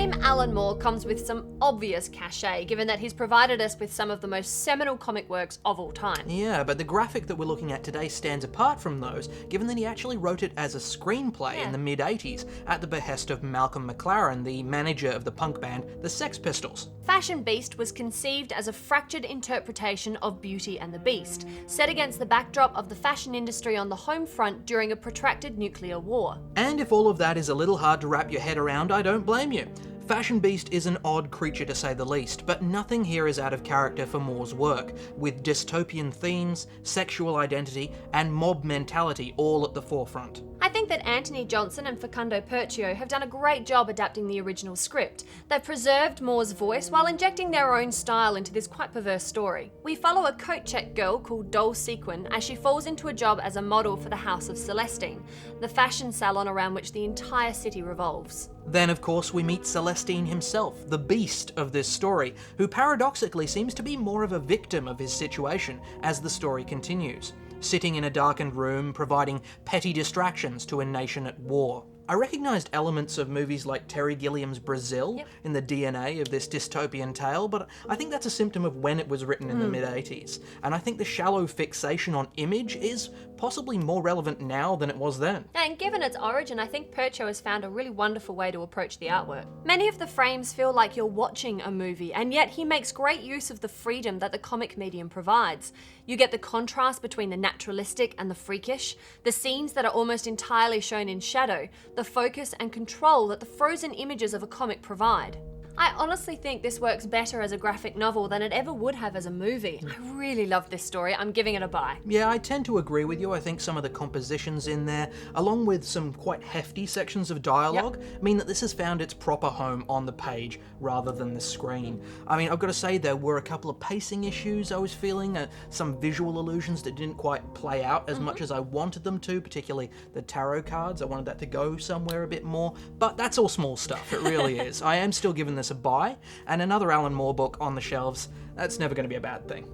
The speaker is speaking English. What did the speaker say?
name Alan Moore comes with some obvious cachet, given that he's provided us with some of the most seminal comic works of all time. Yeah, but the graphic that we're looking at today stands apart from those, given that he actually wrote it as a screenplay in the mid-80s, at the behest of Malcolm McLaren, the manager of the punk band the Sex Pistols. Fashion Beast was conceived as a fractured interpretation of Beauty and the Beast, set against the backdrop of the fashion industry on the home front during a protracted nuclear war. And if all of that is a little hard to wrap your head around, I don't blame you. Fashion Beast is an odd creature to say the least, but nothing here is out of character for Moore's work, with dystopian themes, sexual identity, and mob mentality all at the forefront. I think that Anthony Johnson and Facundo Percio have done a great job adapting the original script. They've preserved Moore's voice while injecting their own style into this quite perverse story. We follow a coat check girl called Doll Sequin as she falls into a job as a model for the House of Celestine, the fashion salon around which the entire city revolves. Then, of course, we meet Celestine himself, the beast of this story, who paradoxically seems to be more of a victim of his situation as the story continues, sitting in a darkened room, providing petty distractions to a nation at war. I recognised elements of movies like Terry Gilliam's Brazil in the DNA of this dystopian tale, but I think that's a symptom of when it was written in the mid-80s. And I think the shallow fixation on image is possibly more relevant now than it was then. And given its origin, I think Percio has found a really wonderful way to approach the artwork. Many of the frames feel like you're watching a movie, and yet he makes great use of the freedom that the comic medium provides. You get the contrast between the naturalistic and the freakish, the scenes that are almost entirely shown in shadow, the focus and control that the frozen images of a comic provide. I honestly think this works better as a graphic novel than it ever would have as a movie. I really love this story. I'm giving it a buy. Yeah, I tend to agree with you. I think some of the compositions in there, along with some quite hefty sections of dialogue, mean that this has found its proper home on the page rather than the screen. I mean, I've got to say there were a couple of pacing issues I was feeling, some visual illusions that didn't quite play out as much as I wanted them to, particularly the tarot cards. I wanted that to go somewhere a bit more, but that's all small stuff. It really is. I am still giving this a buy, and another Alan Moore book on the shelves, that's never going to be a bad thing.